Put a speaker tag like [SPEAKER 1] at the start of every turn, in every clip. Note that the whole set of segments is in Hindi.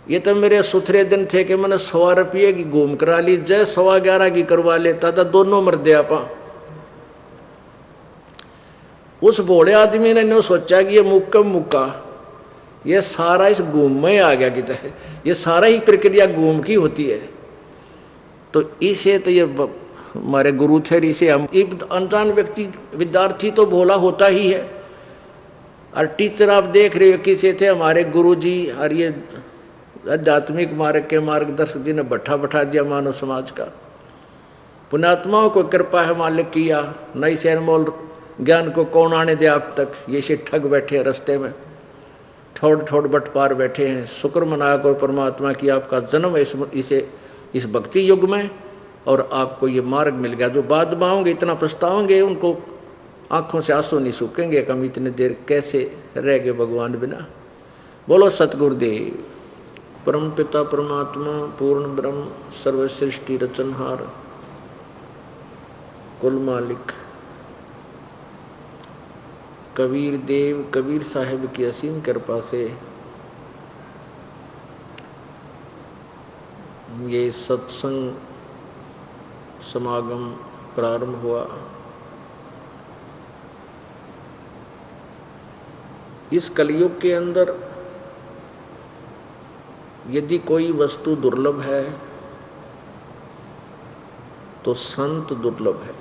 [SPEAKER 1] ये तो मेरे सुथरे दिन थे कि मैंने 100 रुपये की घूम करा ली, जय 11.25 की करवा लेता था, दोनों मर दे आपा। उस भोले आदमी ने नो सोचा कि ये मुक्का ये सारा इस घूम में आ गया कि ये सारा ही प्रक्रिया घूम की होती है। तो इसे तो ये हमारे गुरु थे, इसे हम अनजान व्यक्ति विद्यार्थी तो भोला होता ही है। और टीचर आप देख रहे हो किसे थे, हमारे गुरु जी। और ये आध्यात्मिक मार्ग के मार्गदर्शक जी ने बैठा दिया मानव समाज का। पुण्यात्माओं को कृपा है मालिक किया, नई से अनमोल ज्ञान को कौन आने दे आप तक। ये से ठग बैठे हैं रास्ते में, ठोड़ बट पार बैठे हैं। शुक्र मना करो परमात्मा की आपका जन्म है इस भक्ति युग में, और आपको ये मार्ग मिल गया। जो बाद में आओगे इतना पछताओगे, उनको आंखों से आंसू नहीं सूखेंगे कि हम इतनी देर कैसे रह गए भगवान बिना। बोलो सतगुरुदेव। परम पिता परमात्मा पूर्ण ब्रह्म सर्व सृष्टि रचनहार कुल मालिक कबीर देव कबीर साहिब की असीम कृपा से ये सत्संग समागम प्रारंभ हुआ। इस कलयुग के अंदर यदि कोई वस्तु दुर्लभ है तो संत दुर्लभ है,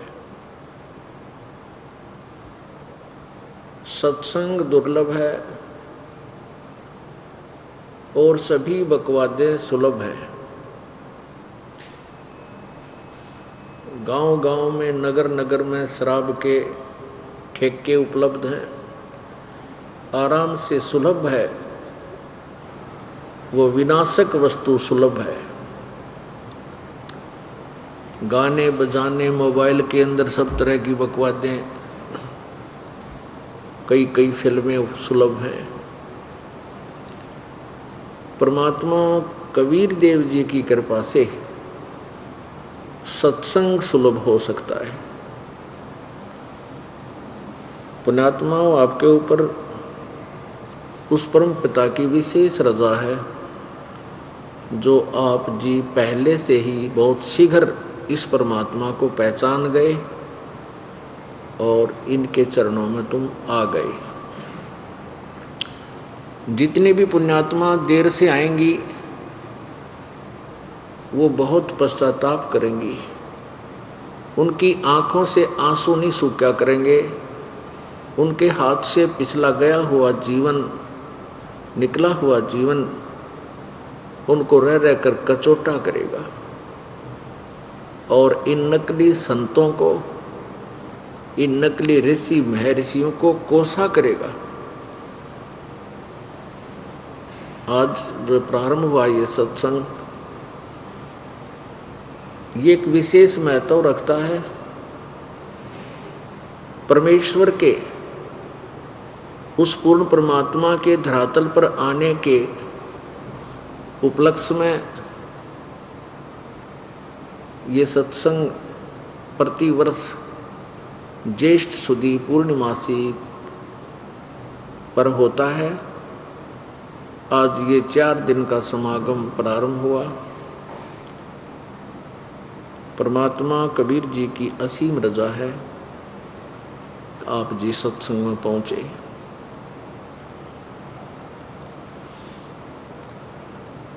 [SPEAKER 1] सत्संग दुर्लभ है, और सभी बकवादे सुलभ हैं। गांव-गांव में नगर नगर में शराब के ठेके उपलब्ध हैं, आराम से सुलभ है। वो विनाशक वस्तु सुलभ है। गाने बजाने मोबाइल के अंदर सब तरह की बकवादें, कई फिल्में सुलभ हैं। परमात्मा कबीर देव जी की कृपा से सत्संग सुलभ हो सकता है। पुण्यात्माओं, आपके ऊपर उस परम पिता की विशेष रजा है जो आप जी पहले से ही बहुत शीघ्र इस परमात्मा को पहचान गए और इनके चरणों में तुम आ गए। जितनी भी पुण्यात्मा देर से आएंगी वो बहुत पश्चाताप करेंगी, उनकी आंखों से आंसू नहीं सूखा करेंगे, उनके हाथ से पिछला गया हुआ जीवन, निकला हुआ जीवन उनको रह रह कर कचोटा करेगा और इन नकली संतों को, इन नकली ऋषि महर्षियों को कोसा करेगा। आज जो प्रारंभ हुआ ये सत्संग, ये एक विशेष महत्व रखता है। परमेश्वर के उस पूर्ण परमात्मा के धरातल पर आने के उपलक्ष्य में ये सत्संग प्रतिवर्ष ज्येष्ठ सुदी पूर्णिमासी पर होता है। आज ये 4 दिन का समागम प्रारंभ हुआ। परमात्मा कबीर जी की असीम रजा है आप जी सत्संग में पहुँचे।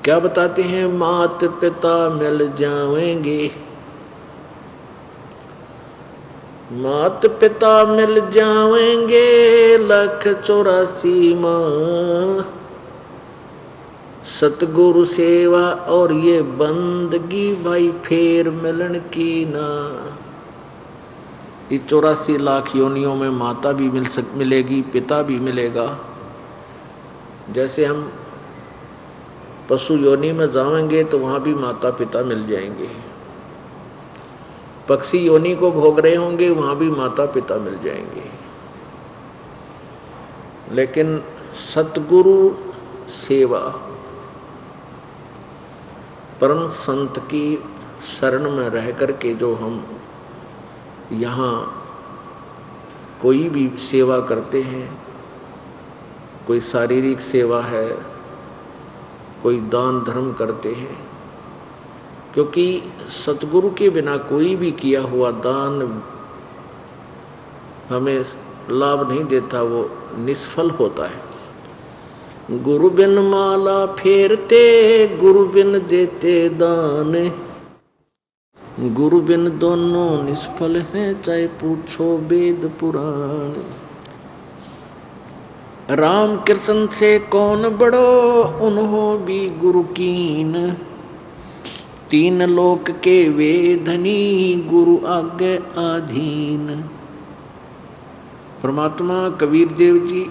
[SPEAKER 1] क्या बताते हैं, मात पिता मिल जाएंगे, मात पिता मिल जाएंगे, 184 माँ सतगुरु सेवा और ये बंदगी भाई फेर मिलन की ना। इस 84 लाख योनियों में माता भी मिलेगी, पिता भी मिलेगा। जैसे हम पशु योनि में जाएंगे तो वहाँ भी माता पिता मिल जाएंगे, पक्षी योनि को भोग रहे होंगे वहाँ भी माता पिता मिल जाएंगे। लेकिन सतगुरु सेवा, परम संत की शरण में रह कर के जो हम यहाँ कोई भी सेवा करते हैं, कोई शारीरिक सेवा है, कोई दान धर्म करते हैं, क्योंकि सतगुरु के बिना कोई भी किया हुआ दान हमें लाभ नहीं देता, वो निष्फल होता है। गुरु बिन माला फेरते, गुरु बिन देते दान, गुरु बिन दोनों निष्फल हैं, चाहे पूछो वेद पुराण। राम कृष्ण से कौन बड़ो, उन्हों भी गुरु कीन, तीन लोक के वे धनी, गुरु आगे आधीन। परमात्मा कबीर देव जी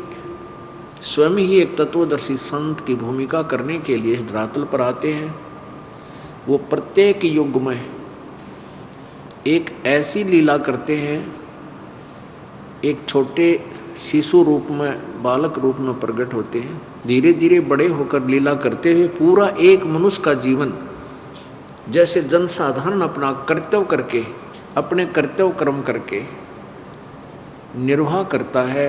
[SPEAKER 1] स्वयं ही एक तत्वदर्शी संत की भूमिका करने के लिए इस धरातल पर आते हैं। वो प्रत्येक युग में एक ऐसी लीला करते हैं, एक छोटे शिशु रूप में, बालक रूप में प्रकट होते हैं, धीरे धीरे बड़े होकर लीला करते हुए पूरा एक मनुष्य का जीवन जैसे जनसाधारण अपना कर्तव्य करके, अपने कर्तव्य कर्म करके निर्वाह करता है,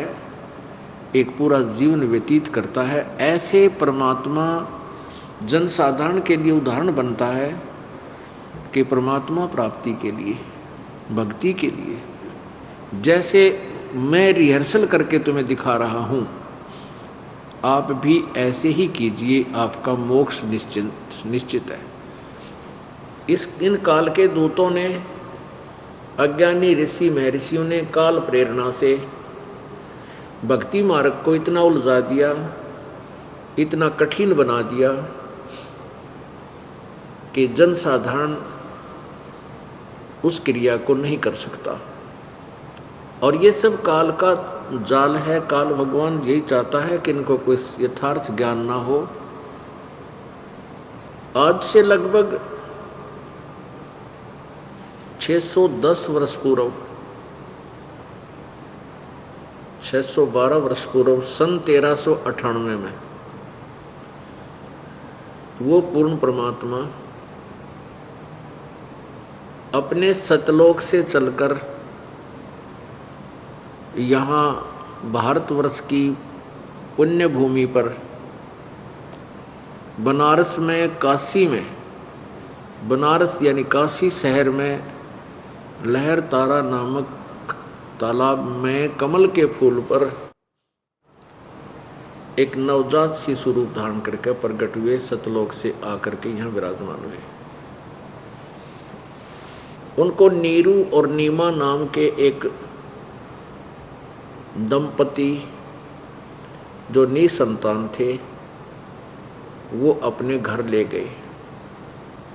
[SPEAKER 1] एक पूरा जीवन व्यतीत करता है, ऐसे परमात्मा जनसाधारण के लिए उदाहरण बनता है कि परमात्मा प्राप्ति के लिए, भक्ति के लिए, जैसे मैं रिहर्सल करके तुम्हें दिखा रहा हूँ, आप भी ऐसे ही कीजिए, आपका मोक्ष निश्चित है। इन काल के दूतों ने, अज्ञानी ऋषि महर्षियों ने काल प्रेरणा से भक्ति मार्ग को इतना उलझा दिया, इतना कठिन बना दिया कि जनसाधारण उस क्रिया को नहीं कर सकता। और ये सब काल का जाल है। काल भगवान यही चाहता है कि इनको कोई यथार्थ ज्ञान ना हो। आज से लगभग 610 वर्ष पूर्व, 612 वर्ष पूर्व, सन 1398 में वो पूर्ण परमात्मा अपने सतलोक से चलकर यहाँ भारतवर्ष की पुण्य भूमि पर बनारस में, काशी में, बनारस यानी काशी शहर में लहर तारा नामक तालाब में कमल के फूल पर एक नवजात शिशु रूप धारण करके प्रकट हुए, सतलोक से आकर के यहाँ विराजमान हुए। उनको नीरू और नीमा नाम के एक दंपति जो निसंतान थे, वो अपने घर ले गए।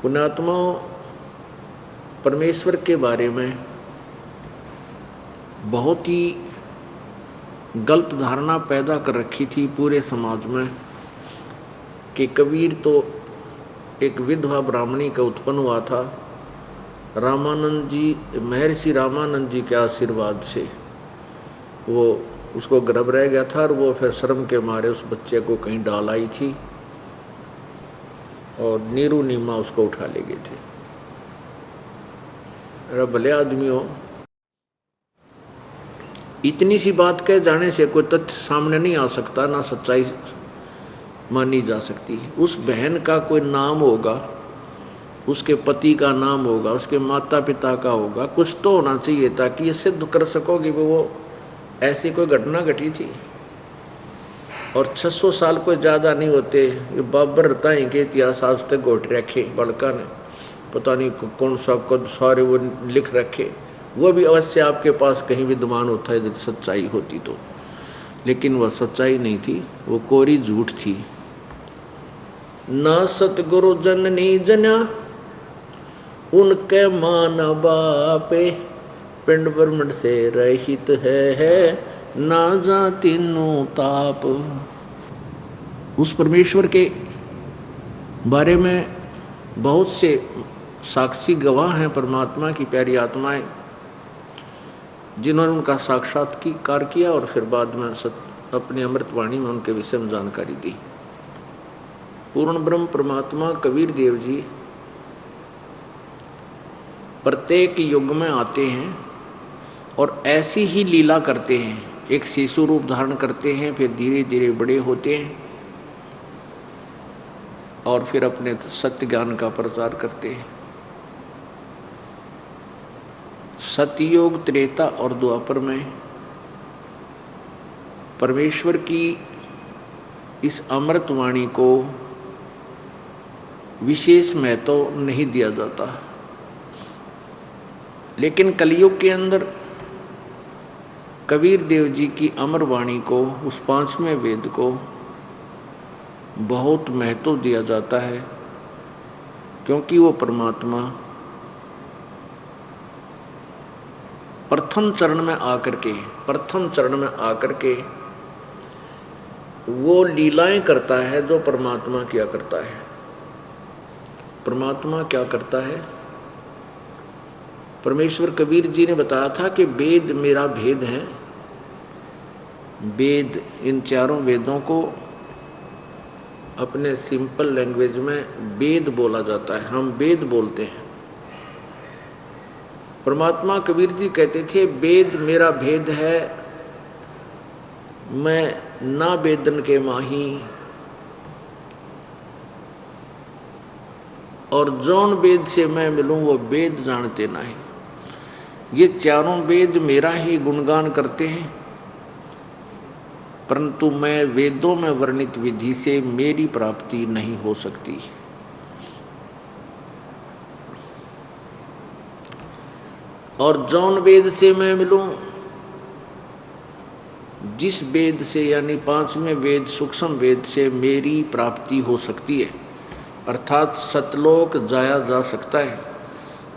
[SPEAKER 1] पुण्यात्मा परमेश्वर के बारे में बहुत ही गलत धारणा पैदा कर रखी थी पूरे समाज में कि कबीर तो एक विधवा ब्राह्मणी का उत्पन्न हुआ था। रामानंद जी, महर्षि रामानंद जी के आशीर्वाद से वो उसको गर्भ रह गया था और वो फिर शर्म के मारे उस बच्चे को कहीं डाल आई थी और नीरू नीमा उसको उठा ले गए थे। अरे भले आदमी हो, इतनी सी बात कह जाने से कोई तथ्य सामने नहीं आ सकता, ना सच्चाई मानी जा सकती। उस बहन का कोई नाम होगा, उसके पति का नाम होगा, उसके माता पिता का होगा, कुछ तो होना चाहिए ताकि ये सिद्ध कर सकोगे कि वो ऐसी कोई घटना घटी थी। और 600 साल कोई ज़्यादा नहीं होते। ये बाबर रताई के इतिहास आज तक घोट रखे बड़का ने, पता नहीं कौन सा कद सारे वो लिख रखे। वो भी अवश्य आपके पास कहीं विद्यमान होता है यदि सच्चाई होती तो, लेकिन वह सच्चाई नहीं थी, वो कोरी झूठ थी। ना सतगुरु जननी जना उनके मान बापे, पिंड ब्रह्मंड से रहित है ना जाति नो ताप। उस परमेश्वर के बारे में बहुत से साक्षी गवाह हैं, परमात्मा की प्यारी आत्माएं, जिन्होंने उनका साक्षात्कार किया और फिर बाद में अपनी अमृतवाणी में उनके विषय में जानकारी दी। पूर्ण ब्रह्म परमात्मा कबीर देव जी प्रत्येक युग में आते हैं और ऐसी ही लीला करते हैं। एक शिशु रूप धारण करते हैं, फिर धीरे धीरे बड़े होते हैं और फिर अपने सत्य ज्ञान का प्रचार करते हैं। सतयुग, त्रेता और द्वापर में परमेश्वर की इस अमृतवाणी को विशेष महत्व नहीं दिया जाता, लेकिन कलयुग के अंदर कबीर देव जी की अमर वाणी को, उस 5वें वेद को बहुत महत्व दिया जाता है, क्योंकि वो परमात्मा प्रथम चरण में आकर के वो लीलाएं करता है जो परमात्मा किया करता है। परमात्मा क्या करता है? परमेश्वर कबीर जी ने बताया था कि वेद मेरा भेद है। वेद, इन चारों वेदों को अपने सिंपल लैंग्वेज में वेद बोला जाता है, हम वेद बोलते हैं। परमात्मा कबीर जी कहते थे वेद मेरा भेद है, मैं ना वेदन के माही, और जौन वेद से मैं मिलूं वो वेद जानते नहीं। ये चारों वेद मेरा ही गुणगान करते हैं, परंतु मैं वेदों में वर्णित विधि से मेरी प्राप्ति नहीं हो सकती। और जौन वेद से मैं मिलूं, जिस वेद से यानी 5वें वेद सूक्ष्म वेद से मेरी प्राप्ति हो सकती है, अर्थात सतलोक जाया जा सकता है,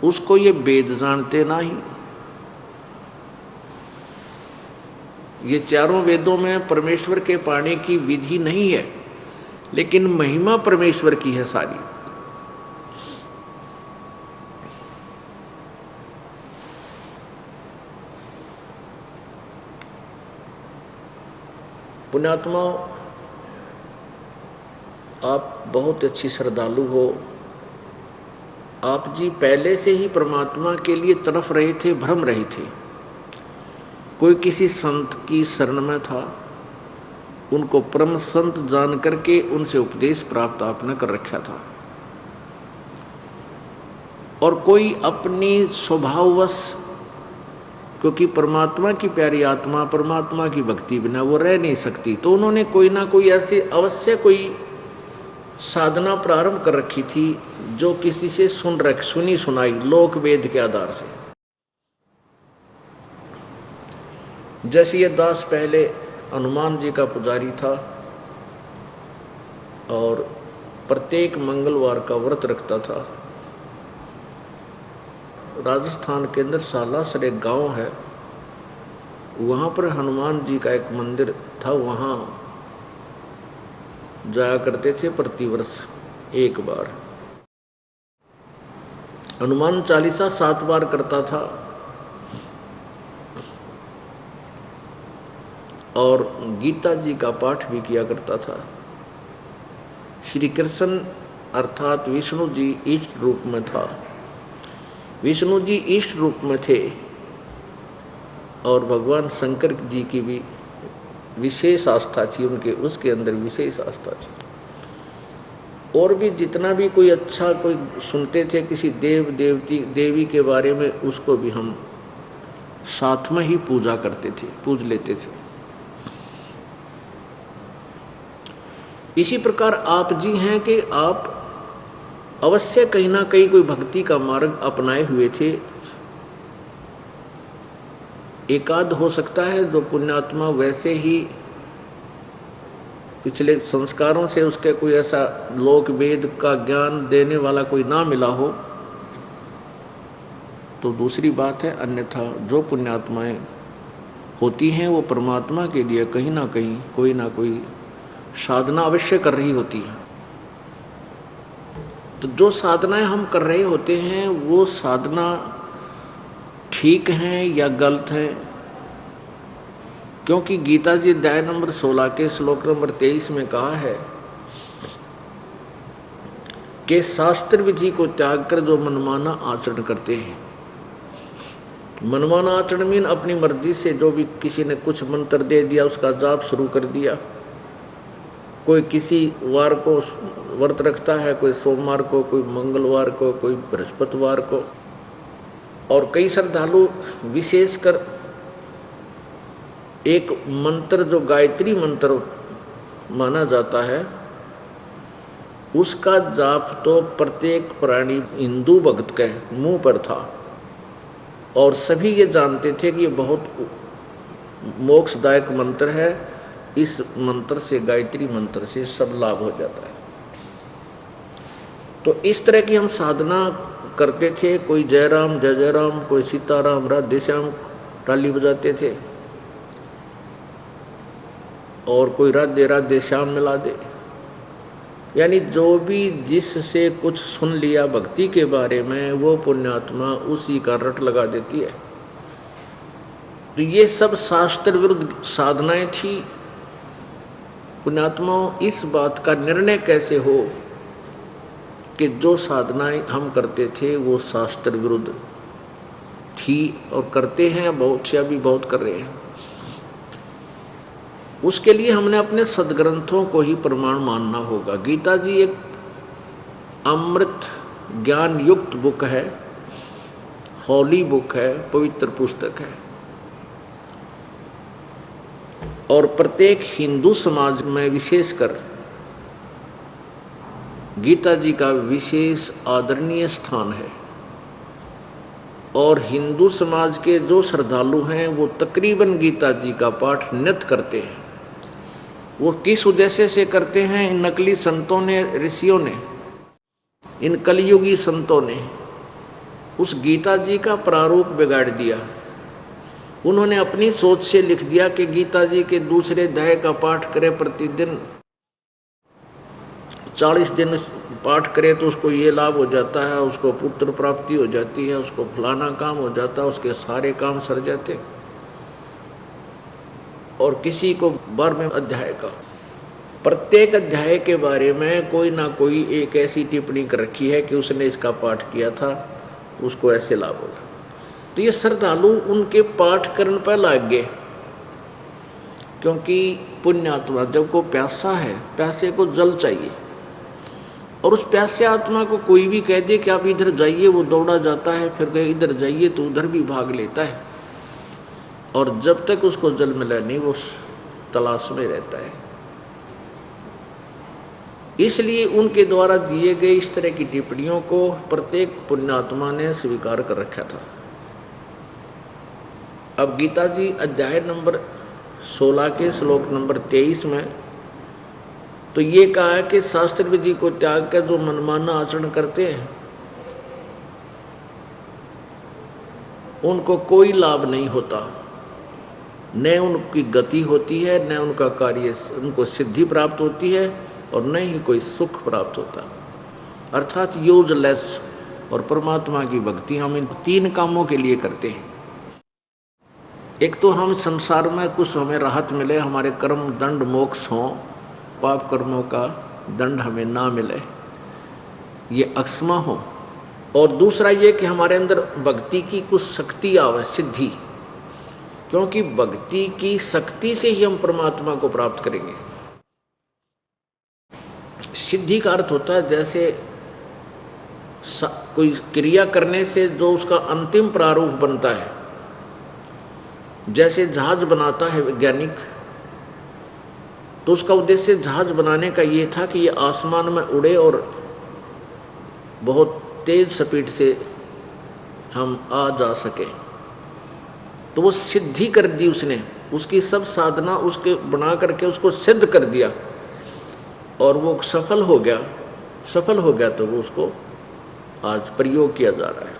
[SPEAKER 1] उसको ये वेद जानते नहीं। ये चारों वेदों में परमेश्वर के पाने की विधि नहीं है, लेकिन महिमा परमेश्वर की है सारी। पुण्यात्मा, आप बहुत अच्छी श्रद्धालु हो। आप जी पहले से ही परमात्मा के लिए तड़फ रहे थे, भ्रम रहे थे। कोई किसी संत की शरण में था, उनको परम संत जान करके उनसे उपदेश प्राप्त आपने कर रखा था, और कोई अपनी स्वभाववश, क्योंकि परमात्मा की प्यारी आत्मा परमात्मा की भक्ति बिना वो रह नहीं सकती, तो उन्होंने कोई ना कोई ऐसी अवश्य कोई साधना प्रारंभ कर रखी थी जो किसी से सुनी सुनाई लोक वेद के आधार से। जैसे ये दास पहले हनुमान जी का पुजारी था और प्रत्येक मंगलवार का व्रत रखता था। राजस्थान के अंदर सालासर एक गांव है, वहाँ पर हनुमान जी का एक मंदिर था, वहाँ जाया करते थे प्रतिवर्ष एक बार। हनुमान चालीसा 7 बार करता था और गीता जी का पाठ भी किया करता था। श्री कृष्ण अर्थात विष्णु जी इष्ट रूप में था, विष्णु जी इष्ट रूप में थे, और भगवान शंकर जी की भी विशेष आस्था थी उनके, उसके अंदर विशेष आस्था थी। और भी जितना भी कोई अच्छा कोई सुनते थे किसी देव देवती देवी के बारे में, उसको भी हम साथ में ही पूजा करते थे, पूज लेते थे। इसी प्रकार आप जी हैं कि आप अवश्य कहीं ना कहीं कोई भक्ति का मार्ग अपनाए हुए थे। एकाध हो सकता है जो पुण्यात्मा वैसे ही पिछले संस्कारों से उसके कोई ऐसा लोक वेद का ज्ञान देने वाला कोई ना मिला हो तो दूसरी बात है, अन्यथा जो पुण्यात्माएं होती हैं वो परमात्मा के लिए कहीं ना कहीं कोई ना कोई साधना अवश्य कर रही होती है। तो जो साधनाएं हम कर रहे होते हैं वो साधना ठीक हैं या गलत हैं, क्योंकि गीता जी अध्याय नंबर 16 के श्लोक नंबर 23 में कहा है कि शास्त्र विधि को त्याग कर जो मनमाना आचरण करते हैं, मनमाना आचरण मीन अपनी मर्जी से जो भी किसी ने कुछ मंत्र दे दिया उसका जाप शुरू कर दिया, कोई किसी वार को व्रत रखता है, कोई सोमवार को, कोई मंगलवार को, कोई बृहस्पतिवार को। और कई श्रद्धालु विशेषकर एक मंत्र जो गायत्री मंत्र माना जाता है, उसका जाप तो प्रत्येक प्राणी हिंदू भक्त के मुंह पर था और सभी ये जानते थे कि ये बहुत मोक्षदायक मंत्र है। इस मंत्र से, गायत्री मंत्र से सब लाभ हो जाता है। तो इस तरह की हम साधना करते थे। कोई जयराम जय जयराम, कोई सीताराम राधे श्याम ताली बजाते थे, और कोई राधे राधे श्याम मिला दे। यानी जो भी जिससे कुछ सुन लिया भक्ति के बारे में, वो पुण्यात्मा उसी का रट लगा देती है। तो ये सब शास्त्र विरुद्ध साधनाएं थी। पुण्यात्माओं, इस बात का निर्णय कैसे हो कि जो साधनाएं हम करते थे वो शास्त्र विरुद्ध थी और करते हैं, बहुत से अभी बहुत कर रहे हैं। उसके लिए हमने अपने सदग्रंथों को ही प्रमाण मानना होगा। गीता जी एक अमृत ज्ञान युक्त बुक है, होली बुक है, पवित्र पुस्तक है। और प्रत्येक हिंदू समाज में विशेषकर गीता जी का विशेष आदरणीय स्थान है। और हिंदू समाज के जो श्रद्धालु हैं वो तकरीबन गीता जी का पाठ नित्य करते हैं। वो किस उद्देश्य से करते हैं? इन नकली संतों ने, ऋषियों ने, इन कलयुगी संतों ने उस गीता जी का प्रारूप बिगाड़ दिया। उन्होंने अपनी सोच से लिख दिया कि गीता जी के दूसरे अध्याय का पाठ करे, प्रतिदिन 40 दिन पाठ करे तो उसको ये लाभ हो जाता है, उसको पुत्र प्राप्ति हो जाती है, उसको फलाना काम हो जाता है, उसके सारे काम सर जाते। और किसी को 12वें अध्याय का, प्रत्येक अध्याय के बारे में कोई ना कोई एक ऐसी टिप्पणी कर रखी है कि उसने इसका पाठ किया था, उसको ऐसे लाभ होगा। तो ये श्रद्धालु उनके पाठ करने पर लग गए, क्योंकि पुण्यात्मा जब को प्यासा है, प्यासे को जल चाहिए। और उस प्यासे आत्मा को कोई भी कह दे कि आप इधर जाइए, वो दौड़ा जाता है, फिर कहे इधर जाइए तो उधर भी भाग लेता है। और जब तक उसको जल मिला नहीं वो तलाश में रहता है। इसलिए उनके द्वारा दिए गए इस तरह की टिप्पणियों को प्रत्येक पुण्यात्मा ने स्वीकार कर रखा था। अब गीता जी अध्याय नंबर 16 के श्लोक नंबर 23 में तो ये कहा है कि शास्त्र विधि को त्याग कर जो मनमाना आचरण करते हैं उनको कोई लाभ नहीं होता, न उनकी गति होती है, न उनका कार्य, उनको सिद्धि प्राप्त होती है और न ही कोई सुख प्राप्त होता। अर्थात यूजलेस। और परमात्मा की भक्ति हम इन 3 कामों के लिए करते हैं। एक तो हम संसार में कुछ हमें राहत मिले, हमारे कर्म दंड मोक्ष हों, पाप कर्मों का दंड हमें ना मिले, ये अक्षमा हो। और दूसरा ये कि हमारे अंदर भक्ति की कुछ शक्ति आवे, सिद्धि, क्योंकि भक्ति की शक्ति से ही हम परमात्मा को प्राप्त करेंगे। सिद्धि का अर्थ होता है जैसे कोई क्रिया करने से जो उसका अंतिम प्रारूप बनता है। जैसे जहाज बनाता है वैज्ञानिक, तो उसका उद्देश्य जहाज बनाने का ये था कि ये आसमान में उड़े और बहुत तेज स्पीड से हम आ जा सके। तो वो सिद्धि कर दी उसने, उसकी सब साधना उसके बना करके उसको सिद्ध कर दिया और वो सफल हो गया। सफल हो गया तो वो उसको आज प्रयोग किया जा रहा है।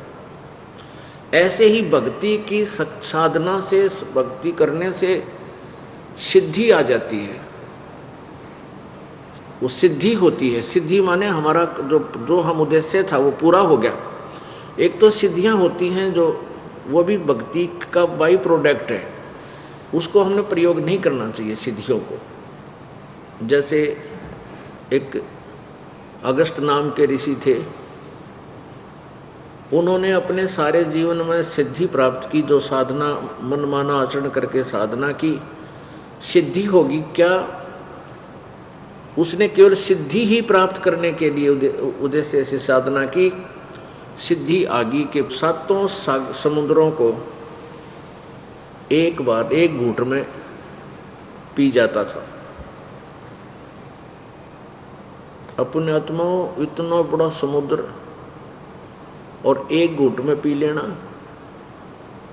[SPEAKER 1] ऐसे ही भक्ति की साधना से, भक्ति करने से सिद्धि आ जाती है, वो सिद्धि होती है। सिद्धि माने हमारा जो हम उद्देश्य था वो पूरा हो गया। एक तो सिद्धियां होती हैं जो वो भी भक्ति का बाई प्रोडक्ट है, उसको हमने प्रयोग नहीं करना चाहिए सिद्धियों को। जैसे एक अगस्त नाम के ऋषि थे, उन्होंने अपने सारे जीवन में सिद्धि प्राप्त की। जो साधना मनमाना आचरण करके साधना की, सिद्धि होगी क्या? उसने केवल सिद्धि ही प्राप्त करने के लिए उद्देश्य से साधना की। सिद्धि आगे के 7 समुद्रों को एक बार एक घूंट में पी जाता था। अपने आत्माओं इतना बड़ा समुद्र और एक घूंट में पी लेना,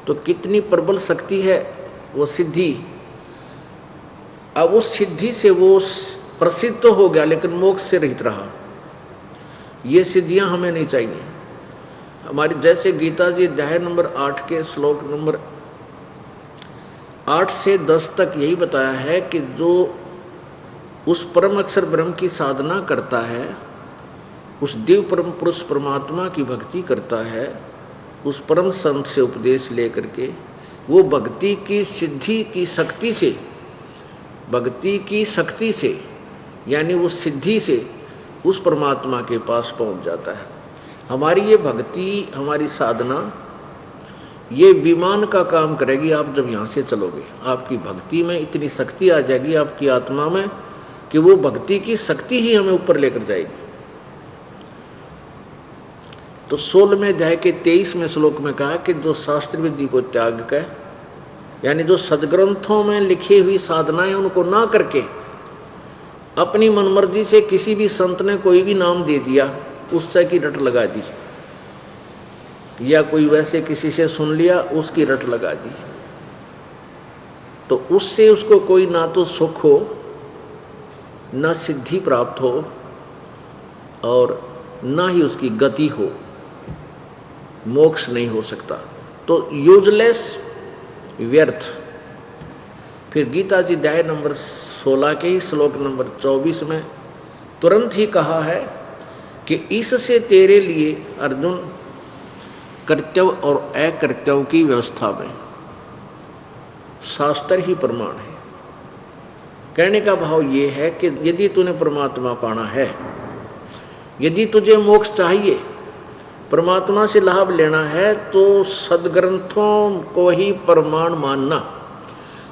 [SPEAKER 1] तो कितनी प्रबल शक्ति है वो सिद्धि। अब उस सिद्धि से वो प्रसिद्ध तो हो गया, लेकिन मोक्ष से रहित रहा। ये सिद्धियां हमें नहीं चाहिए हमारी। जैसे गीता जी अध्याय नंबर 8 के श्लोक नंबर 8 से 10 तक यही बताया है कि जो उस परम अक्षर ब्रह्म की साधना करता है, उस दिव्य परम पुरुष परमात्मा की भक्ति करता है, उस परम संत से उपदेश लेकर के वो भक्ति की सिद्धि की शक्ति से, भक्ति की शक्ति से यानी वो सिद्धि से उस परमात्मा के पास पहुंच जाता है। हमारी ये भक्ति, हमारी साधना, ये विमान का काम करेगी। आप जब यहाँ से चलोगे, आपकी भक्ति में इतनी शक्ति आ जाएगी आपकी आत्मा में कि वो भक्ति की शक्ति ही हमें ऊपर लेकर जाएगी। तो 16वें अध्याय के 23वें श्लोक में कहा कि जो शास्त्र विधि को त्याग कर, यानी जो सदग्रंथों में लिखी हुई साधनाएं उनको ना करके अपनी मनमर्जी से किसी भी संत ने कोई भी नाम दे दिया, उससे की रट लगा दी, या कोई वैसे किसी से सुन लिया उसकी रट लगा दी, तो उससे उसको कोई ना तो सुख हो, ना सिद्धि प्राप्त हो, और ना ही उसकी गति हो, मोक्ष नहीं हो सकता। तो यूजलेस, व्यर्थ। फिर गीता जी अध्याय नंबर 16 के ही श्लोक नंबर 24 में तुरंत ही कहा है कि इससे तेरे लिए अर्जुन कर्तव्य और अकर्तव्य की व्यवस्था में शास्त्र ही प्रमाण है। कहने का भाव ये है कि यदि तूने परमात्मा पाना है, यदि तुझे मोक्ष चाहिए, परमात्मा से लाभ लेना है, तो सदग्रंथों को ही प्रमाण मानना।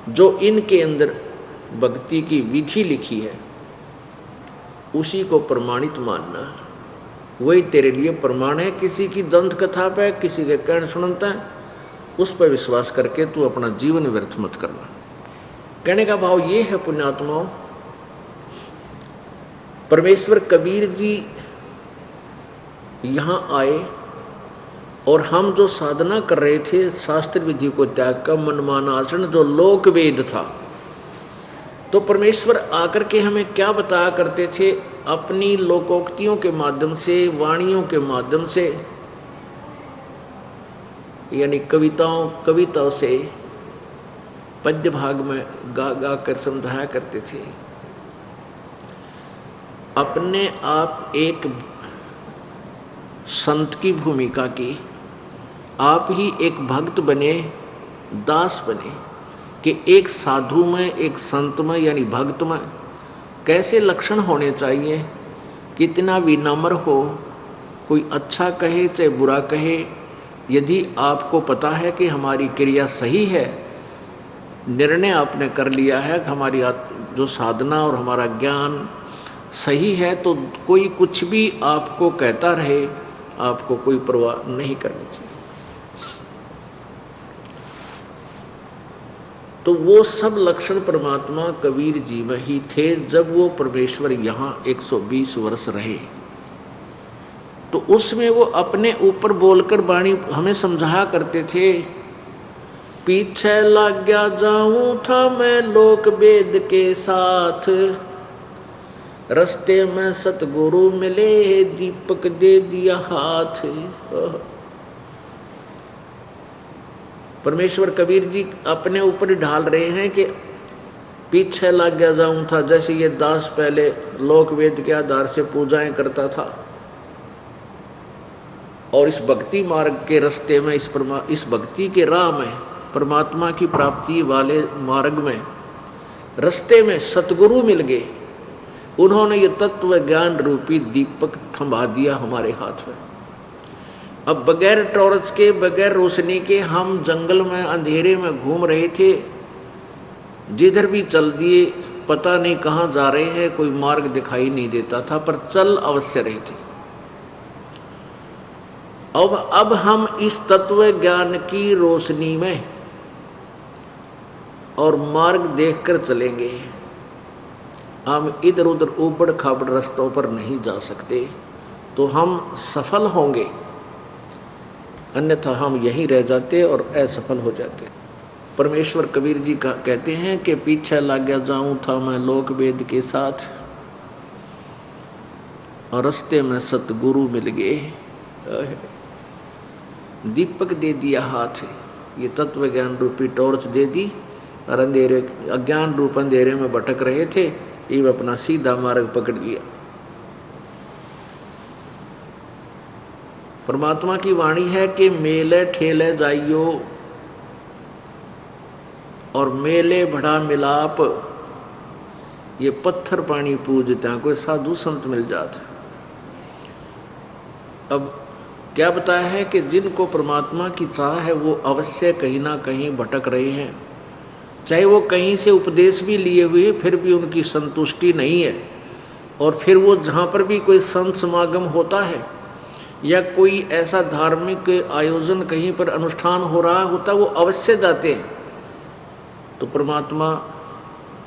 [SPEAKER 1] जो इनके अंदर भक्ति की विधि लिखी है उसी को प्रमाणित मानना, वही तेरे लिए प्रमाण है। किसी की दंत कथा पे, किसी के कहने सुनता है, उस पर विश्वास करके तू अपना जीवन व्यर्थ मत करना। कहने का भाव ये है पुण्यात्माओं, परमेश्वर कबीर जी यहाँ आए और हम जो साधना कर रहे थे शास्त्र विधि को त्याग कर मनमाना आचरण, जो लोक वेद था, तो परमेश्वर आकर के हमें क्या बताया करते थे? अपनी लोकोक्तियों के माध्यम से, वाणियों के माध्यम से, यानी कविताओं से पद्य भाग में गा गा कर समझाया करते थे। अपने आप एक संत की भूमिका की, आप ही एक भक्त बने, दास बने, कि एक साधु में, एक संत में यानी भक्त में कैसे लक्षण होने चाहिए, कितना विनम्र हो, कोई अच्छा कहे चाहे बुरा कहे, यदि आपको पता है कि हमारी क्रिया सही है, निर्णय आपने कर लिया है कि हमारी जो साधना और हमारा ज्ञान सही है, तो कोई कुछ भी आपको कहता रहे, आपको कोई परवाह नहीं करनी चाहिए। तो वो सब लक्षण परमात्मा कबीर जी में ही थे। जब वो परमेश्वर यहाँ 120 वर्ष रहे, तो उसमें वो अपने ऊपर बोलकर वाणी हमें समझाया करते थे। पीछे लग गया जाऊं था मैं लोक वेद के साथ, रस्ते में सतगुरु मिले दीपक दे दिया हाथ। परमेश्वर कबीर जी अपने ऊपर ढाल रहे हैं कि पीछे लग गया जाऊं था। जैसे ये दास पहले लोक वेद के आधार से पूजाएं करता था, और इस भक्ति मार्ग के रास्ते में, इस भक्ति के राह में, परमात्मा की प्राप्ति वाले मार्ग में, रास्ते में सतगुरु मिल गए। उन्होंने ये तत्व ज्ञान रूपी दीपक थमा दिया हमारे हाथ में। अब बगैर टॉर्च के, बगैर रोशनी के हम जंगल में अंधेरे में घूम रहे थे, जिधर भी चल दिए पता नहीं कहाँ जा रहे हैं, कोई मार्ग दिखाई नहीं देता था, पर चल अवश्य रही थी। अब हम इस तत्व ज्ञान की रोशनी में और मार्ग देखकर चलेंगे। हम इधर उधर ऊबड़ खाबड़ रास्तों पर नहीं जा सकते, तो हम सफल होंगे, अन्यथा हम यहीं रह जाते और असफल हो जाते। परमेश्वर कबीर जी कहते हैं कि पीछे लग गया जाऊं था मैं लोक वेद के साथ, और रास्ते में सतगुरु मिल गए, दीपक दे दिया हाथ, ये तत्व ज्ञान रूपी टॉर्च दे दी, और अंधेरे अज्ञान रूप अंधेरे में भटक रहे थे, ये अपना सीधा मार्ग पकड़ लिया। परमात्मा की वाणी है कि मेले ठेले जाइयो और मेले बड़ा मिलाप, ये पत्थर पानी पूजता, कोई साधु संत मिल जाता। अब क्या बताया है कि जिनको परमात्मा की चाह है वो अवश्य कहीं ना कहीं भटक रहे हैं, चाहे वो कहीं से उपदेश भी लिए हुए फिर भी उनकी संतुष्टि नहीं है, और फिर वो जहाँ पर भी कोई संत समागम होता है या कोई ऐसा धार्मिक आयोजन कहीं पर अनुष्ठान हो रहा होता, वो अवश्य जाते हैं। तो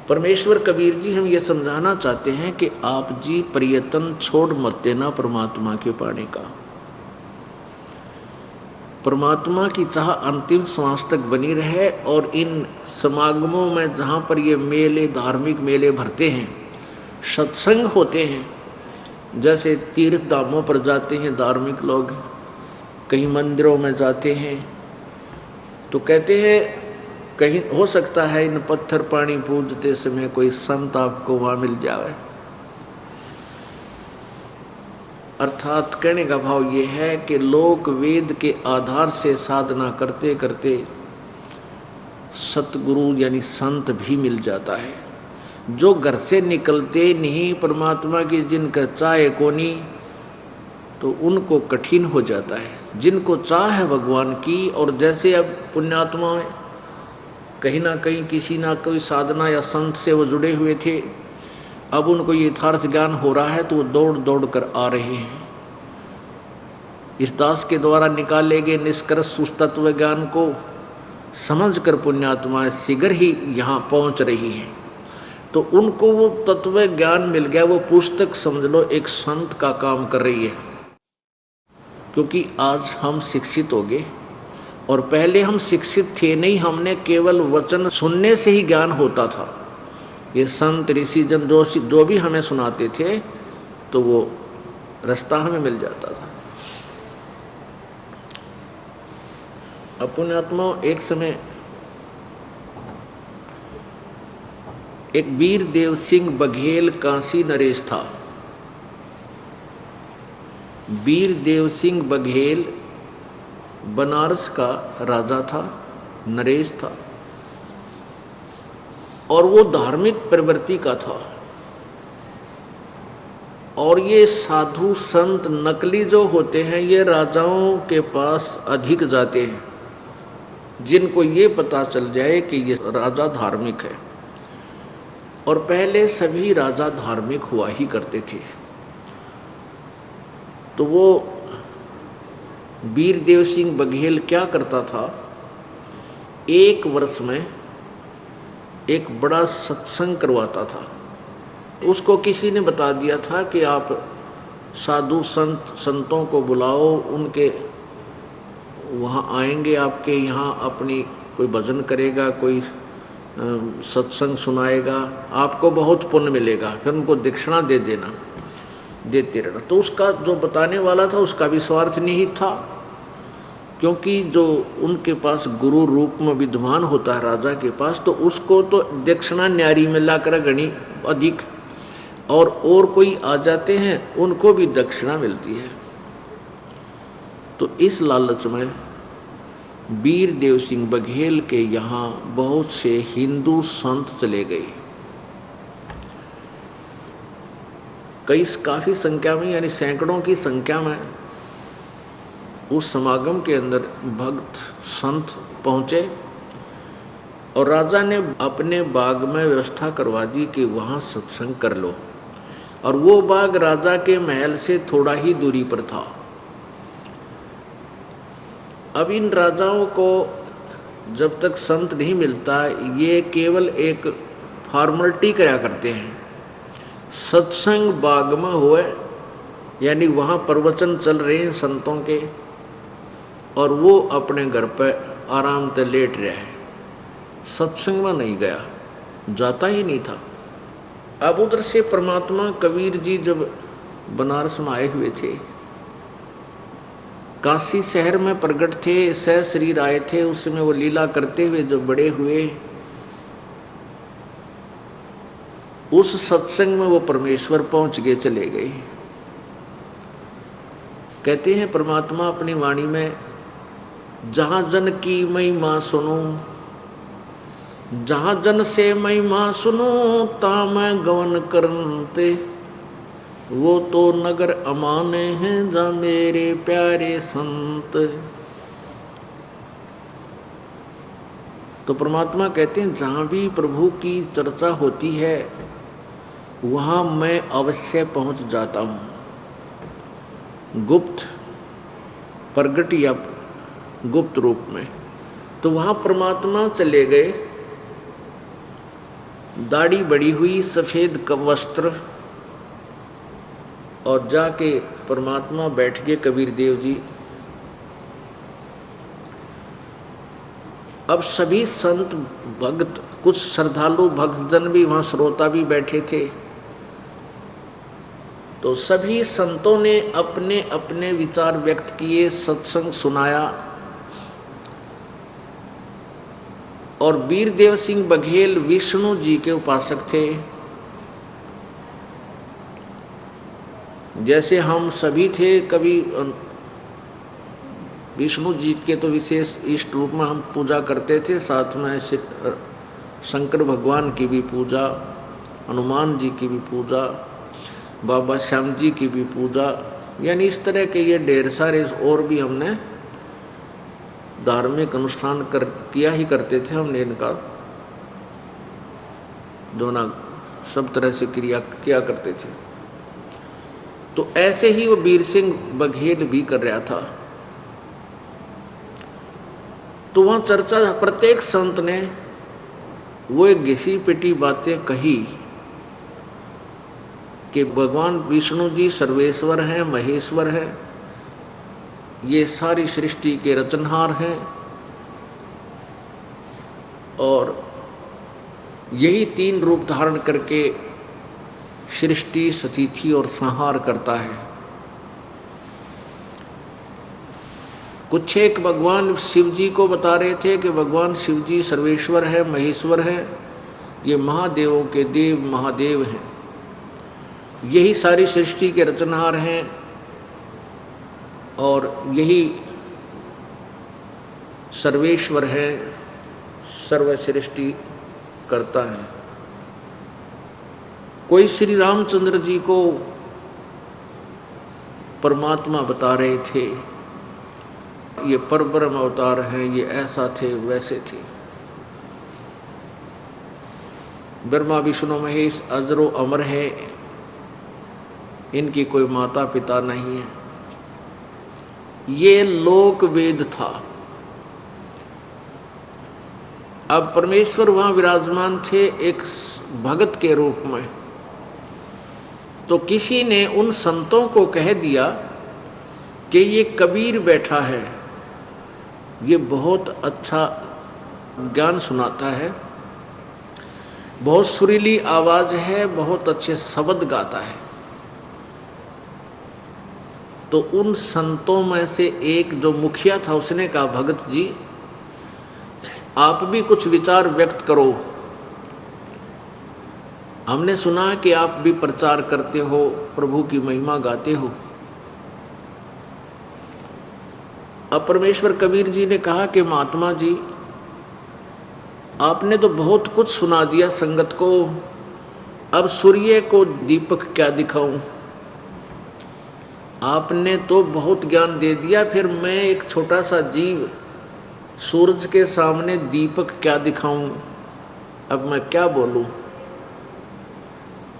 [SPEAKER 1] परमेश्वर कबीर जी हम ये समझाना चाहते हैं कि आप जी प्रयत्न छोड़ मत देना परमात्मा के पाने का। परमात्मा की चाह अंतिम श्वास तक बनी रहे, और इन समागमों में जहाँ पर ये मेले, धार्मिक मेले भरते हैं, सत्संग होते हैं, जैसे तीर्थ धामों पर जाते हैं धार्मिक लोग, कहीं मंदिरों में जाते हैं, तो कहते हैं कहीं हो सकता है इन पत्थर पानी पूजते समय कोई संत आपको वहाँ मिल जाए। अर्थात कहने का भाव ये है कि लोक वेद के आधार से साधना करते करते सतगुरु यानी संत भी मिल जाता है। जो घर से निकलते नहीं परमात्मा की जिनका चाहे कोनी, तो उनको कठिन हो जाता है। जिनको चाह है भगवान की, और जैसे अब पुण्यात्मा में कहीं ना कहीं किसी ना कोई साधना या संत से वो जुड़े हुए थे, अब उनको ये यथार्थ ज्ञान हो रहा है तो वो दौड़ दौड़ कर आ रहे हैं। इस दास के द्वारा निकाले गए निष्कर्ष उस तत्व ज्ञान को समझ कर पुण्यात्माएं शीघ्र ही यहाँ पहुँच रही हैं। तो उनको वो तत्व ज्ञान मिल गया, वो पुस्तक समझ लो एक संत का काम कर रही है। क्योंकि आज हम शिक्षित हो गए, और पहले हम शिक्षित थे नहीं, हमने केवल वचन सुनने से ही ज्ञान होता था। ये संत ऋषिजन जो भी हमें सुनाते थे तो वो रास्ता हमें मिल जाता था। पुण्यात्मा एक समय एक वीर देव सिंह बघेल काशी नरेश था। वीर देव सिंह बघेल बनारस का राजा था, नरेश था, और वो धार्मिक प्रवृत्ति का था। और ये साधु संत नकली जो होते हैं ये राजाओं के पास अधिक जाते हैं, जिनको ये पता चल जाए कि ये राजा धार्मिक है। और पहले सभी राजा धार्मिक हुआ ही करते थे। तो वो वीर देव सिंह बघेल क्या करता था, एक वर्ष में एक बड़ा सत्संग करवाता था। उसको किसी ने बता दिया था कि आप साधु संतों को बुलाओ, उनके वहाँ आएंगे, आपके यहाँ अपनी कोई भजन करेगा, कोई सत्संग सुनाएगा, आपको बहुत पुण्य मिलेगा, फिर उनको दक्षिणा दे देना, देते रहना। तो उसका जो बताने वाला था उसका भी स्वार्थ निहित था, क्योंकि जो उनके पास गुरु रूप में विद्वान होता है राजा के पास, तो उसको तो दक्षिणा न्यारी में ला कर गणी अधिक, और कोई आ जाते हैं उनको भी दक्षिणा मिलती है। तो इस लालच में वीर देव सिंह बघेल के यहाँ बहुत से हिंदू संत चले गए, काफ़ी संख्या में, यानी सैकड़ों की संख्या में उस समागम के अंदर भक्त संत पहुँचे। और राजा ने अपने बाग में व्यवस्था करवा दी कि वहाँ सत्संग कर लो। और वो बाग राजा के महल से थोड़ा ही दूरी पर था। अब इन राजाओं को जब तक संत नहीं मिलता, ये केवल एक फॉर्मलिटी कराया करते हैं। सत्संग बाग में हुए, यानी वहाँ प्रवचन चल रहे हैं संतों के, और वो अपने घर पे आराम से लेट रहे हैं, सत्संग में नहीं गया, जाता ही नहीं था। अब उधर से परमात्मा कबीर जी जब बनारस में आए हुए थे, काशी शहर में प्रकट थे, सह शरीर आए थे, उसमें वो लीला करते हुए जो बड़े हुए, उस सत्संग में वो परमेश्वर पहुंच गए, चले गए। कहते हैं परमात्मा अपनी वाणी में, जहाँ जन की महिमा सुनो, जहाँ जन से महिमा सुनो, ता मैं गवन करते, वो तो नगर अमाने हैं जा मेरे प्यारे संत। तो परमात्मा कहते हैं जहाँ भी प्रभु की चर्चा होती है वहाँ मैं अवश्य पहुँच जाता हूँ, गुप्त प्रगट या गुप्त रूप में। तो वहाँ परमात्मा चले गए, दाढ़ी बड़ी हुई, सफ़ेद वस्त्र, और जाके परमात्मा बैठ गए कबीर देव जी। अब सभी संत भक्त, कुछ श्रद्धालु भक्तजन भी वहाँ, श्रोता भी बैठे थे। तो सभी संतों ने अपने अपने विचार व्यक्त किए, सत्संग सुनाया। और वीरदेव सिंह बघेल विष्णु जी के उपासक थे, जैसे हम सभी थे। कभी विष्णु जी के तो विशेष इष्ट रूप में हम पूजा करते थे, साथ में शंकर भगवान की भी पूजा, हनुमान जी की भी पूजा, बाबा श्याम जी की भी पूजा, यानी इस तरह के ये ढेर सारे और भी हमने धार्मिक अनुष्ठान किया ही करते थे। हमने इनका दोनों सब तरह से क्रिया किया करते थे। तो ऐसे ही वो वीर सिंह बघेल भी कर रहा था। तो वहाँ चर्चा, प्रत्येक संत ने वो एक घिसी पिटी बातें कही कि भगवान विष्णु जी सर्वेश्वर हैं, महेश्वर हैं, ये सारी सृष्टि के रचनहार हैं, और यही तीन रूप धारण करके सृष्टि, स्थिति और संहार करता है। कुछ एक भगवान शिव जी को बता रहे थे कि भगवान शिव जी सर्वेश्वर है, महेश्वर है, ये महादेवों के देव महादेव हैं, यही सारी सृष्टि के रचनहार हैं, और यही सर्वेश्वर है, सर्व सृष्टि करता है। कोई श्री रामचंद्र जी को परमात्मा बता रहे थे, ये परब्रह्म अवतार हैं, ये ऐसा थे वैसे थे। ब्रह्मा विष्णु महेश अजरो अमर है, इनकी कोई माता पिता नहीं है, ये लोक वेद था। अब परमेश्वर वहाँ विराजमान थे एक भगत के रूप में। तो किसी ने उन संतों को कह दिया कि ये कबीर बैठा है, ये बहुत अच्छा ज्ञान सुनाता है, बहुत सुरीली आवाज़ है, बहुत अच्छे शब्द गाता है। तो उन संतों में से एक जो मुखिया था, उसने कहा, भगत जी आप भी कुछ विचार व्यक्त करो, हमने सुना कि आप भी प्रचार करते हो, प्रभु की महिमा गाते हो। अब परमेश्वर कबीर जी ने कहा कि महात्मा जी आपने तो बहुत कुछ सुना दिया संगत को, अब सूर्य को दीपक क्या दिखाऊं? आपने तो बहुत ज्ञान दे दिया, फिर मैं एक छोटा सा जीव सूरज के सामने दीपक क्या दिखाऊं? अब मैं क्या बोलूं।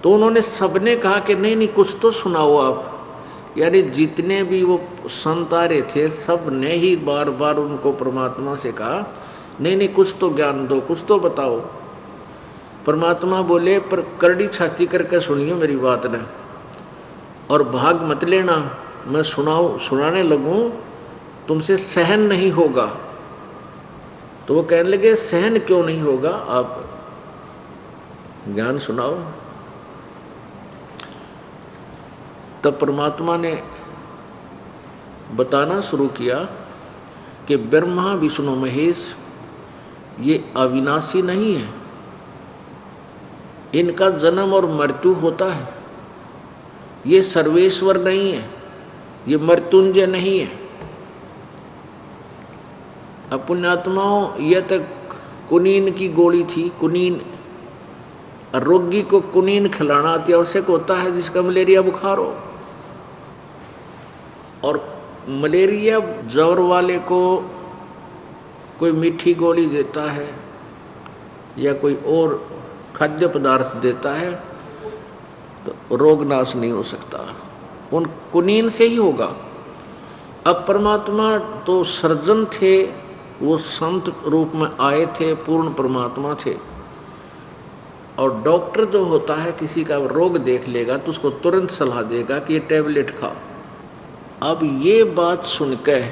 [SPEAKER 1] तो उन्होंने सबने कहा कि नहीं नहीं कुछ तो सुनाओ आप। यानी जितने भी वो संत आ रहे थे सब ने ही बार बार उनको परमात्मा से कहा नहीं नहीं कुछ तो ज्ञान दो, कुछ तो बताओ। परमात्मा बोले पर करड़ी छाती करके सुनियो मेरी बात ने, और भाग मत लेना, मैं सुनाने लगूं तुमसे सहन नहीं होगा। तो वो कहने लगे सहन क्यों नहीं होगा, आप ज्ञान सुनाओ। तब परमात्मा ने बताना शुरू किया कि ब्रह्मा विष्णु महेश ये अविनाशी नहीं है, इनका जन्म और मृत्यु होता है। ये सर्वेश्वर नहीं है, ये मृत्युंजय नहीं है। अब पुण्यात्माओं, यह तक कुनीन की गोली थी। कुनीन, रोगी को कुनीन खिलाना अति आवश्यक होता है जिसका मलेरिया बुखार हो। और मलेरिया ज्वर वाले को कोई मीठी गोली देता है या कोई और खाद्य पदार्थ देता है तो रोग नाश नहीं हो सकता, उन कुनीन से ही होगा। अब परमात्मा तो सर्जन थे, वो संत रूप में आए थे, पूर्ण परमात्मा थे। और डॉक्टर जो होता है किसी का रोग देख लेगा तो उसको तुरंत सलाह देगा कि ये टैबलेट खा। अब ये बात सुनकर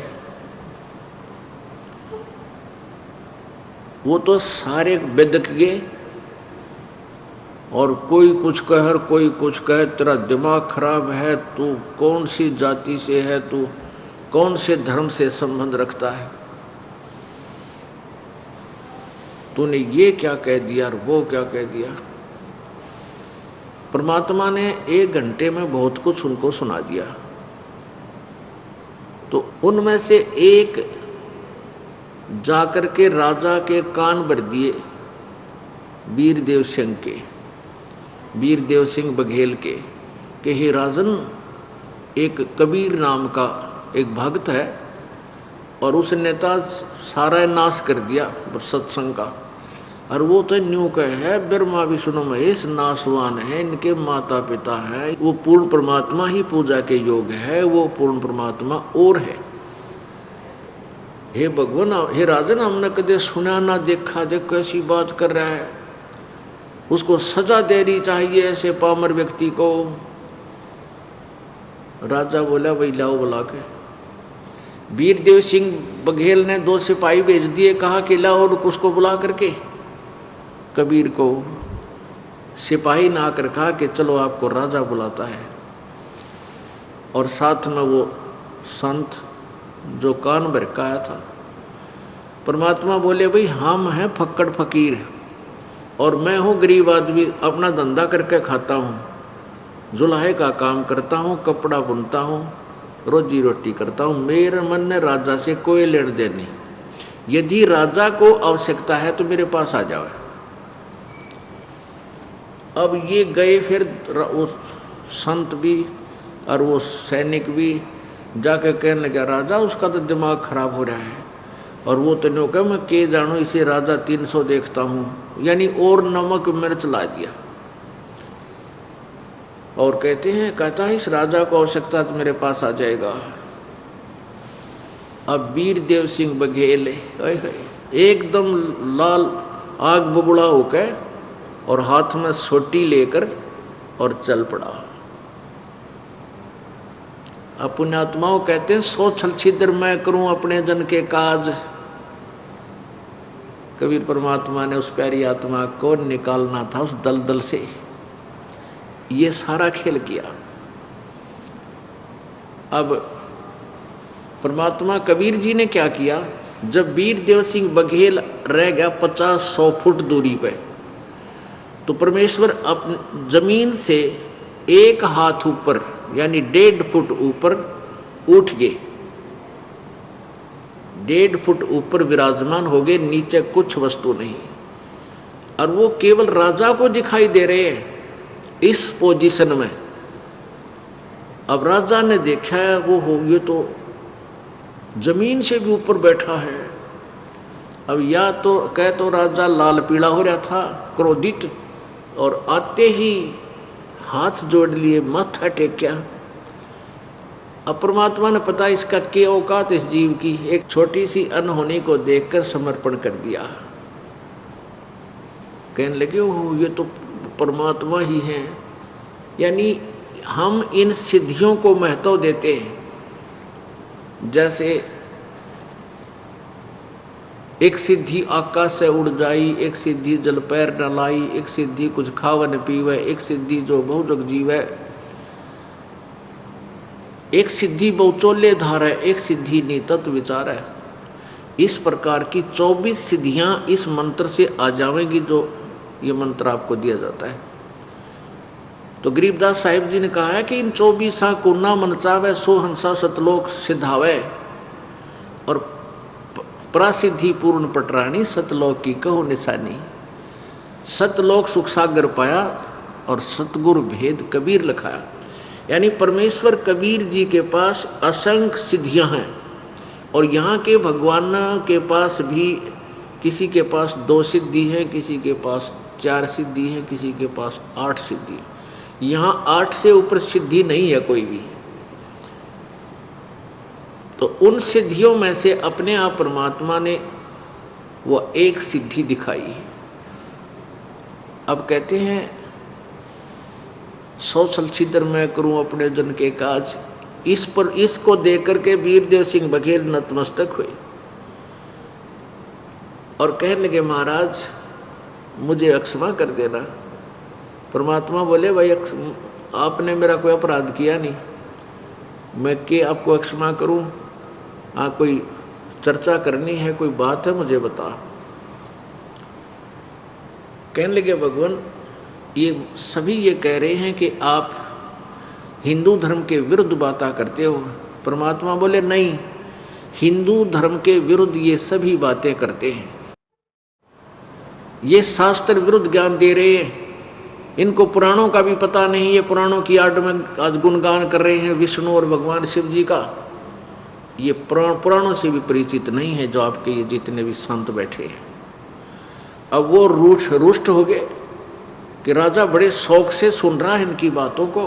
[SPEAKER 1] वो तो सारे बिदक गए, और कोई कुछ कहे और कोई कुछ कहे, तेरा दिमाग खराब है, तू कौन सी जाति से है, तू कौन से धर्म से संबंध रखता है, तूने ये क्या कह दिया और वो क्या कह दिया। परमात्मा ने 1 घंटे में बहुत कुछ उनको सुना दिया। तो उनमें से एक जाकर के राजा के कान भर दिए, वीरदेव सिंह के, वीरदेव सिंह बघेल के, कि हे राजन, एक कबीर नाम का एक भक्त है और उस नेता सारा नाश कर दिया सत्संग का, और वो तो न्यू कहे है ब्रह्मा विष्णु महेश नाशवान है, इनके माता पिता हैं, वो पूर्ण परमात्मा ही पूजा के योग है, वो पूर्ण परमात्मा और है। हे भगवान, हे राजन, हमने कदे सुना ना देखा, देख कैसी बात कर रहा है, उसको सजा देनी चाहिए ऐसे पामर व्यक्ति को। राजा बोला वही लाओ बुला के। वीरदेव सिंह बघेल ने 2 सिपाही भेज दिए, कहा कि लाओ और उसको बुला करके कबीर को। सिपाही ना कर कहा कि चलो आपको राजा बुलाता है। और साथ में वो संत जो कान भरकाया था। परमात्मा बोले भाई हम हैं फक्कड़ फकीर और मैं हूँ गरीब आदमी, अपना धंधा करके खाता हूँ, जुलाहे का काम करता हूँ, कपड़ा बुनता हूँ, रोजी रोटी करता हूँ, मेरे मन ने राजा से कोई लेन देन नहीं। यदि राजा को आवश्यकता है तो मेरे पास आ जाओ। अब ये गए, फिर वो संत भी और वो सैनिक भी जाकर कहने लगा राजा उसका तो दिमाग खराब हो रहा है। और वो तो नहीं कहा मैं के जानू, इसे राजा 300 देखता हूँ, यानी और नमक मिर्च ला दिया। और कहते हैं, कहता है इस राजा को आवश्यकता तो मेरे पास आ जाएगा। अब वीरदेव सिंह बघेल एकदम लाल आग बबुड़ा होकर और हाथ में सोटी लेकर और चल पड़ा। अब पुण्यात्माओं कहते हैं 100 छल छिद्र मैं करूं अपने जन के काज। कबीर परमात्मा ने उस प्यारी आत्मा को निकालना था उस दलदल से, ये सारा खेल किया। अब परमात्मा कबीर जी ने क्या किया, जब वीरदेव सिंह बघेल रह गया 50-100 फुट दूरी पे, तो परमेश्वर अपनी जमीन से 1 हाथ ऊपर यानी 1.5 फुट ऊपर उठ गए, 1.5 फुट ऊपर विराजमान हो गए, नीचे कुछ वस्तु नहीं। और वो केवल राजा को दिखाई दे रहे हैं इस पोजीशन में। अब राजा ने देखा है वो हो, ये तो जमीन से भी ऊपर बैठा है। अब या तो कह तो राजा लाल पीला हो रहा था, क्रोधित, और आते ही हाथ जोड़ लिए, माथा टेक्या। अब परमात्मा ने पता इसका क्या औकात इस जीव की, एक छोटी सी अनहोनी को देखकर समर्पण कर दिया। कहने लगे ओह ये तो परमात्मा ही हैं। यानी हम इन सिद्धियों को महत्व देते हैं। जैसे एक सिद्धि आकाश से उड़ जाई, एक सिद्धि जल पैर न लाई, एक सिद्धि कुछ खावन पीवे, एक सिद्धि जो बहुजग जीवे, एक सिद्धि बहुचोले धार है, एक सिद्धि नितत्व विचार है। इस प्रकार की 24 सिद्धियां इस मंत्र से आ जाएंगी जो ये मंत्र आपको दिया जाता है। तो गरीबदास साहिब जी ने कहा है कि इन 24 को ना मन चावे, सो हंसा सतलोक सिद्धावे, और प्रासिद्धि पूर्ण पटरानी, सतलोक की कहो निशानी। सतलोक सुख सागर पाया और सतगुरु भेद कबीर लिखाया। यानी परमेश्वर कबीर जी के पास असंख्य सिद्धियां हैं, और यहाँ के भगवान के पास भी किसी के पास 2 सिद्धि है, किसी के पास 4 सिद्धि है, किसी के पास 8 सिद्धि है। यहाँ 8 से ऊपर सिद्धि नहीं है कोई भी। तो उन सिद्धियों में से अपने आप परमात्मा ने वो एक सिद्धि दिखाई। अब कहते हैं 100 छिद्र मैं करूं अपने जन के काज, इस पर इसको देख करके वीरदेव सिंह बघेल नतमस्तक हुए और कहने लगे महाराज मुझे अक्षमा कर देना। परमात्मा बोले भाई आपने मेरा कोई अपराध किया नहीं, मैं के आपको अक्षमा करूं? हाँ कोई चर्चा करनी है, कोई बात है मुझे बता। कहने लगे भगवान ये सभी ये कह रहे हैं कि आप हिंदू धर्म के विरुद्ध बातें करते हो। परमात्मा बोले नहीं, हिंदू धर्म के विरुद्ध ये सभी बातें करते हैं, ये शास्त्र विरुद्ध ज्ञान दे रहे हैं, इनको पुराणों का भी पता नहीं, ये पुराणों की आड़ में आज गुणगान कर रहे हैं विष्णु और भगवान शिव जी का। ये पुराणों से भी परिचित नहीं है जो आपके ये जितने भी संत बैठे हैं। अब वो रुष्ट हो गए कि राजा बड़े शौक से सुन रहा है इनकी बातों को।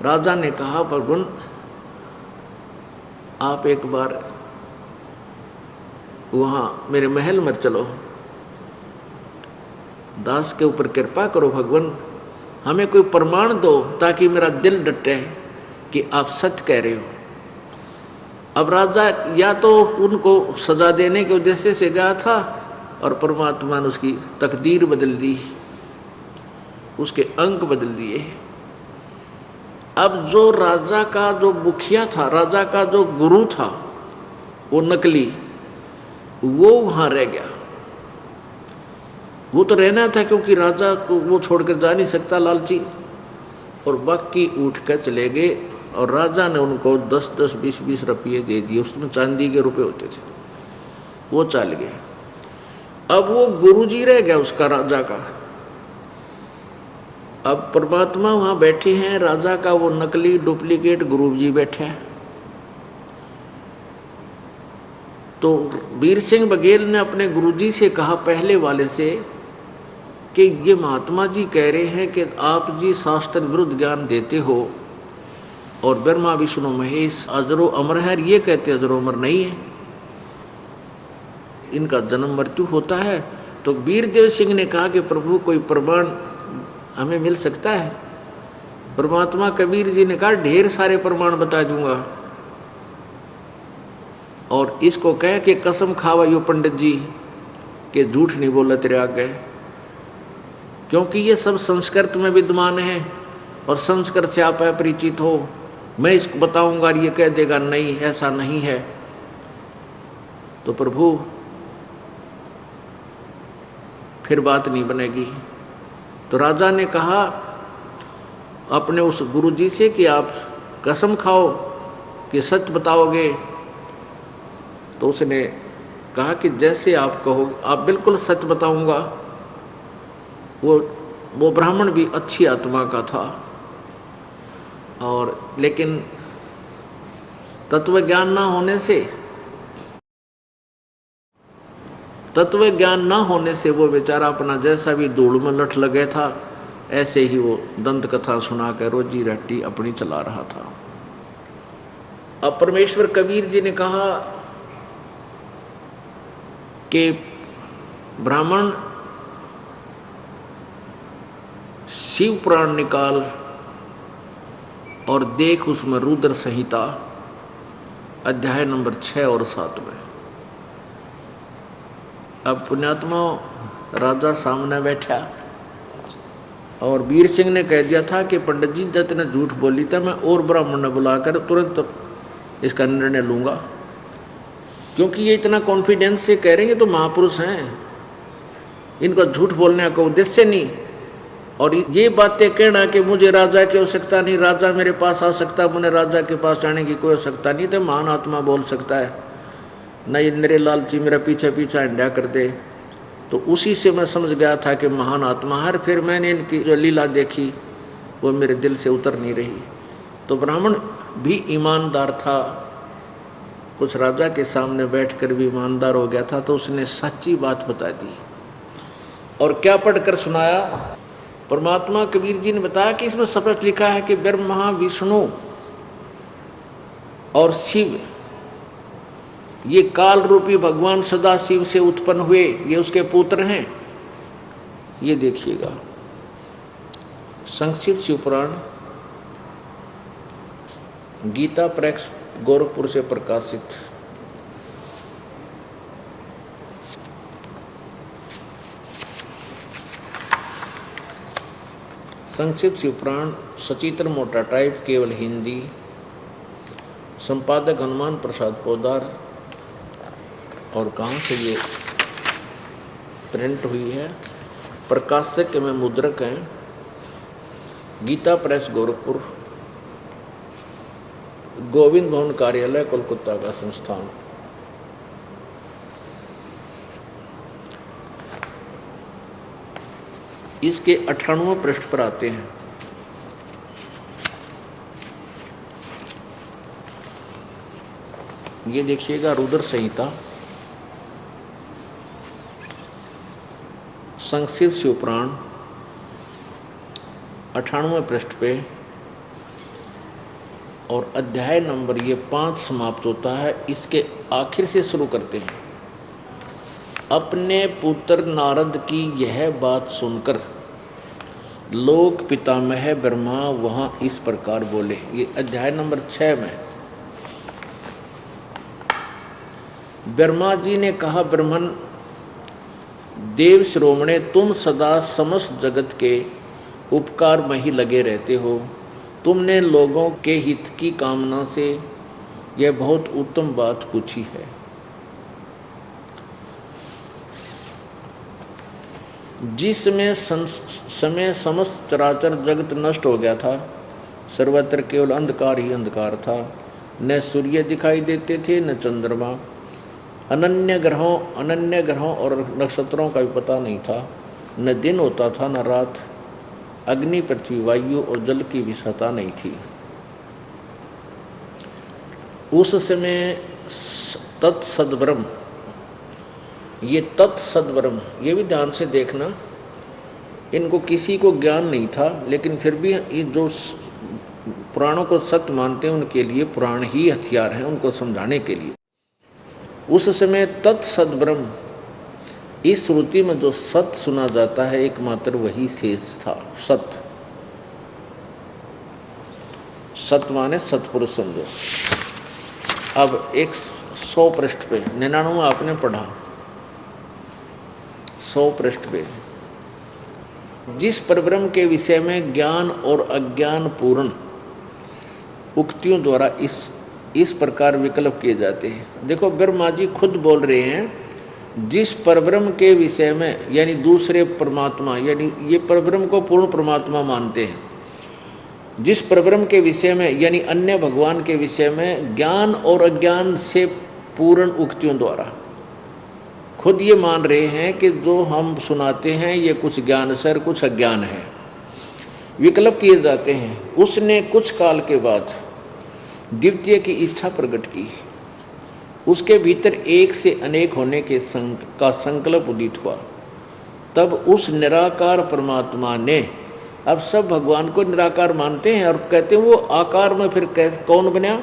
[SPEAKER 1] राजा ने कहा भगवान आप एक बार वहाँ मेरे महल में चलो, दास के ऊपर कृपा करो भगवान, हमें कोई प्रमाण दो ताकि मेरा दिल डटे कि आप सच कह रहे हो। अब राजा या तो उनको सजा देने के उद्देश्य से गया था और परमात्मा ने उसकी तकदीर बदल दी, उसके अंक बदल दिए। अब जो राजा का जो मुखिया था, राजा का जो गुरु था वो नकली, वो वहाँ रह गया। वो तो रहना था क्योंकि राजा को वो छोड़कर जा नहीं सकता लालची, और बाकी उठ कर चले गए और राजा ने उनको 10-10, 20-20 रुपये दे दिए, उसमें चांदी के रुपए होते थे, वो चल गए। अब वो गुरुजी रह गया उसका, राजा का। अब परमात्मा वहाँ बैठे हैं, राजा का वो नकली डुप्लीकेट गुरुजी बैठे हैं। तो वीर सिंह बघेल ने अपने गुरुजी से कहा पहले वाले से कि ये महात्मा जी कह रहे हैं कि आप जी शास्त्र विरुद्ध ज्ञान देते हो और ब्रह्मा विष्णु महेश अजरो अमर है, ये कहते अजरो अमर नहीं है, इनका जन्म मृत्यु होता है। तो वीरदेव सिंह ने कहा कि प्रभु कोई प्रमाण हमें मिल सकता है? परमात्मा कबीर जी ने कहा ढेर सारे प्रमाण बता दूंगा, और इसको कह के कसम खावा यो पंडित जी कि झूठ नहीं बोला तेरे आगे, क्योंकि ये सब संस्कृत में विद्यमान है और संस्कृत से आप अपरिचित हो। मैं इसको बताऊंगा, ये कह देगा नहीं ऐसा नहीं है, तो प्रभु फिर बात नहीं बनेगी। तो राजा ने कहा अपने उस गुरुजी से कि आप कसम खाओ कि सच बताओगे। तो उसने कहा कि जैसे आप कहोगे, आप बिल्कुल सच बताऊंगा। वो ब्राह्मण भी अच्छी आत्मा का था, और लेकिन तत्व ज्ञान ना होने से तत्व ज्ञान ना होने से वो बेचारा अपना जैसा भी धूल में लठ लगे था ऐसे ही वो दंत कथा सुनाकर रोजी रोटी अपनी चला रहा था। अब परमेश्वर कबीर जी ने कहा कि ब्राह्मण शिव पुराण निकाल और देख उसमें रुद्र संहिता अध्याय नंबर 6 और 7 में। अब पुण्यात्मा राजा सामने बैठा और वीर सिंह ने कह दिया था कि पंडित जी जब ने झूठ बोली था मैं और ब्राह्मण ने बुलाकर तुरंत इसका निर्णय लूँगा, क्योंकि ये इतना कॉन्फिडेंस से कह रहे हैं, ये तो महापुरुष हैं, इनका झूठ बोलने का उद्देश्य नहीं। और ये बातें कहना कि मुझे राजा की आवश्यकता नहीं, राजा मेरे पास आ सकता, मुझे राजा के पास जाने की कोई आवश्यकता नहीं, तो महान आत्मा बोल सकता है न, ये मेरे लालची मेरा पीछे पीछे अंडा कर दे। तो उसी से मैं समझ गया था कि महान आत्मा हर फिर मैंने इनकी जो लीला देखी वो मेरे दिल से उतर नहीं रही। तो ब्राह्मण भी ईमानदार था, कुछ राजा के सामने बैठकर भी ईमानदार हो गया था, तो उसने सच्ची बात बता दी। और क्या पढ़कर सुनाया? परमात्मा कबीर जी ने बताया कि इसमें स्पष्ट लिखा है कि ब्रह्मा विष्णु और शिव ये काल रूपी भगवान सदा शिव से उत्पन्न हुए, ये उसके पुत्र हैं। ये देखिएगा संक्षिप्त शिवपुराण गीता प्रेस गोरखपुर से प्रकाशित। संक्षिप्त शिवपुराण सचित्र मोटा टाइप केवल हिंदी, संपादक हनुमान प्रसाद पोदार। और कहाँ से ये प्रिंट हुई है? प्रकाशक में मुद्रक हैं, गीता प्रेस गोरखपुर, गोविंद भवन कार्यालय कोलकाता का संस्थान। इसके 98वें पृष्ठ पर आते हैं। ये देखिएगा रुद्र संहिता संक्षिप्त शिवपुराण 98वें पृष्ठ पे, और अध्याय नंबर ये 5 समाप्त होता है। इसके आखिर से शुरू करते हैं। अपने पुत्र नारद की यह बात सुनकर लोक पितामह ब्रह्मा वहाँ इस प्रकार बोले। ये अध्याय नंबर 6 में ब्रह्मा जी ने कहा, ब्रह्मन देव श्रोमणे, तुम सदा समस्त जगत के उपकार में ही लगे रहते हो। तुमने लोगों के हित की कामना से यह बहुत उत्तम बात पूछी है। जिस समय समस्त चराचर जगत नष्ट हो गया था, सर्वत्र केवल अंधकार ही अंधकार था। न सूर्य दिखाई देते थे न चंद्रमा, अनन्य ग्रहों और नक्षत्रों का भी पता नहीं था। न दिन होता था न रात, अग्नि पृथ्वी वायु और जल की भी सत्ता नहीं थी। उस समय तत्सद्ब्रह्म, ये तत्सद्ब्रह्म, ये भी ध्यान से देखना, इनको किसी को ज्ञान नहीं था, लेकिन फिर भी ये जो पुराणों को सत्य मानते हैं उनके लिए पुराण ही हथियार हैं उनको समझाने के लिए। उस समय तत्सद्ब्रह्म, इस श्रुति में जो सत्य सुना जाता है एकमात्र वही शेष था। सत्य, सत्य माने सत्पुरुष समझो। अब 100 पृष्ठ पे 99 आपने पढ़ा, 100 पृष्ठ पे जिस परब्रह्म के विषय में ज्ञान और अज्ञान पूर्ण उक्तियों द्वारा इस प्रकार विकल्प किए जाते हैं। देखो ब्रह्मा जी खुद बोल रहे हैं, जिस परब्रह्म के विषय में, यानी दूसरे परमात्मा, यानी ये परब्रह्म को पूर्ण परमात्मा मानते हैं, जिस परब्रह्म के विषय में यानी अन्य भगवान के विषय में ज्ञान और अज्ञान से पूर्ण उक्तियों द्वारा खुद ये मान रहे हैं कि जो हम सुनाते हैं ये कुछ ज्ञान से और कुछ अज्ञान है, विकल्प किए जाते हैं। उसने कुछ काल के बाद द्वितीय की इच्छा प्रकट की उसके भीतर एक से अनेक होने के का संकल्प उदित हुआ। तब उस निराकार परमात्मा ने, अब सब भगवान को निराकार मानते हैं और कहते हैं वो आकार में फिर कैसे कौन बना,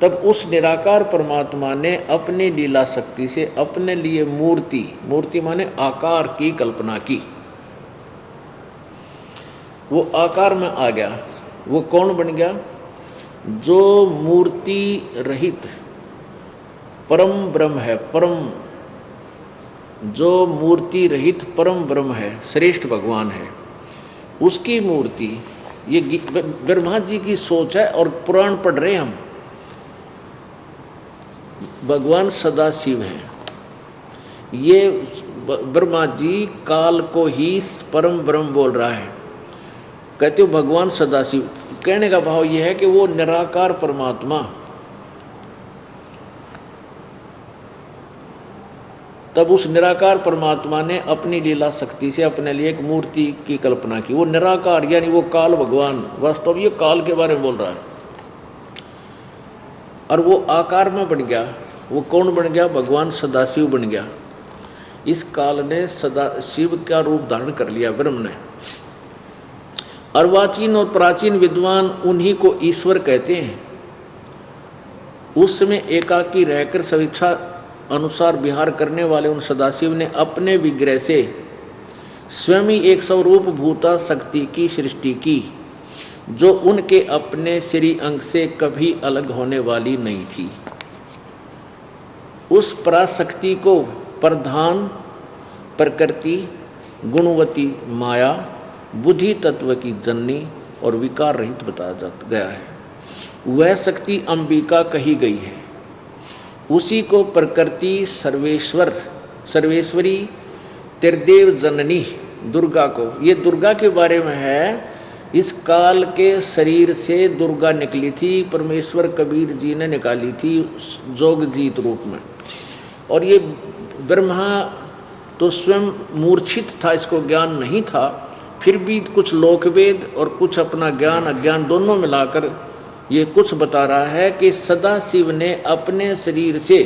[SPEAKER 1] तब उस निराकार परमात्मा ने अपनी लीला शक्ति से अपने लिए मूर्ति माने आकार की कल्पना की। वो आकार में आ गया। वो कौन बन गया? जो मूर्ति रहित परम ब्रह्म है, जो मूर्ति रहित परम ब्रह्म है, श्रेष्ठ भगवान है, उसकी मूर्ति। ये ब्रह्मा जी की सोच है और पुराण पढ़ रहे हैं हम। भगवान सदाशिव हैं। ये ब्रह्मा जी काल को ही परम ब्रह्म बोल रहा है। कहते हो भगवान सदाशिव, कहने का भाव यह है कि वो निराकार परमात्मा, तब उस निराकार परमात्मा ने अपनी लीला शक्ति से अपने लिए एक मूर्ति की कल्पना की। वो निराकार यानी वो काल भगवान, वास्तव ये काल के बारे में बोल रहा है। और वो आकार में बन गया। वो कौन बन गया? भगवान सदाशिव बन गया। इस काल ने सदाशिव का रूप धारण कर लिया ब्रह्म ने। अर्वाचीन और प्राचीन विद्वान उन्हीं को ईश्वर कहते हैं। उस समय एकाकी रहकर स्वेच्छा अनुसार विहार करने वाले उन सदाशिव ने अपने विग्रह से स्वयं ही एक स्वरूप भूता शक्ति की सृष्टि की, जो उनके अपने श्री अंग से कभी अलग होने वाली नहीं थी। उस पराशक्ति को प्रधान, प्रकृति, गुणवती माया, बुद्धि तत्व की जननी और विकार रहित बताया जा गया है। वह शक्ति अंबिका कही गई है। उसी को प्रकृति सर्वेश्वरी त्रिदेव जननी दुर्गा को, ये दुर्गा के बारे में है। इस काल के शरीर से दुर्गा निकली थी, परमेश्वर कबीर जी ने निकाली थी जोगजीत रूप में। और ये ब्रह्मा तो स्वयं मूर्छित था, इसको ज्ञान नहीं था, फिर भी कुछ लोकवेद और कुछ अपना ज्ञान अज्ञान दोनों मिलाकर ये कुछ बता रहा है कि सदाशिव ने अपने शरीर से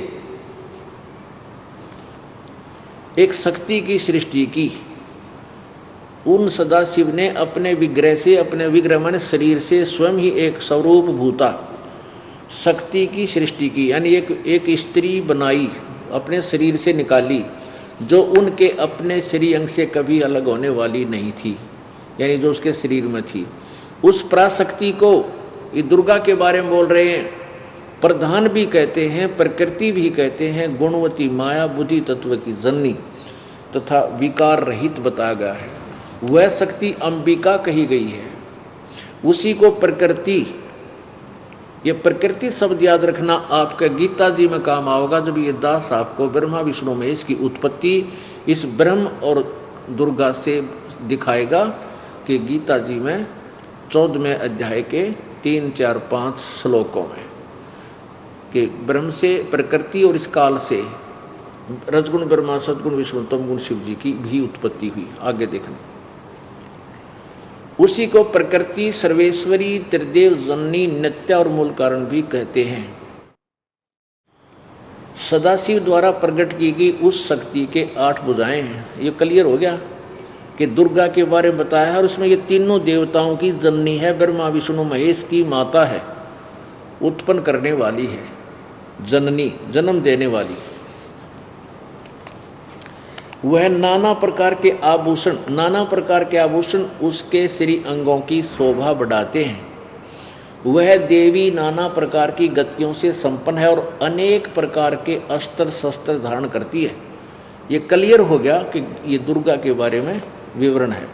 [SPEAKER 1] एक शक्ति की सृष्टि की। उन सदाशिव ने अपने विग्रह से, अपने विग्रह माने शरीर से स्वयं ही एक स्वरूप भूता शक्ति की सृष्टि की, यानी एक स्त्री बनाई, अपने शरीर से निकाली, जो उनके अपने शरीर अंग से कभी अलग होने वाली नहीं थी, यानी जो उसके शरीर में थी। उस पराशक्ति को ये दुर्गा के बारे में बोल रहे हैं। प्रधान भी कहते हैं, प्रकृति भी कहते हैं, गुणवती माया, बुद्धि तत्व की जननी तथा विकार रहित बताया गया है। वह शक्ति अंबिका कही गई है। उसी को प्रकृति, ये प्रकृति शब्द याद रखना आपका गीता जी में काम आओगा, जब ये दास आपको ब्रह्मा विष्णु महेश की उत्पत्ति इस ब्रह्म और दुर्गा से दिखाएगा कि गीता जी में 14वें अध्याय के 3, 4, 5 श्लोकों में कि ब्रह्म से, प्रकृति और इस काल से रजगुण ब्रह्मा, सदगुण विष्णु, तमगुण शिव जी की भी उत्पत्ति हुई। आगे देखना, उसी को प्रकृति सर्वेश्वरी त्रिदेव जननी नित्या और मूल कारण भी कहते हैं। सदाशिव द्वारा प्रकट की गई उस शक्ति के 8 भुजाएं हैं। ये क्लियर हो गया कि दुर्गा के बारे में बताया है और उसमें ये तीनों देवताओं की जननी है, ब्रह्मा विष्णु महेश की माता है, उत्पन्न करने वाली है, जननी, जन्म देने वाली। वह नाना प्रकार के आभूषण उसके श्री अंगों की शोभा बढ़ाते हैं। वह देवी नाना प्रकार की गतियों से संपन्न है और अनेक प्रकार के अस्त्र शस्त्र धारण करती है। ये क्लियर हो गया कि ये दुर्गा के बारे में विवरण है।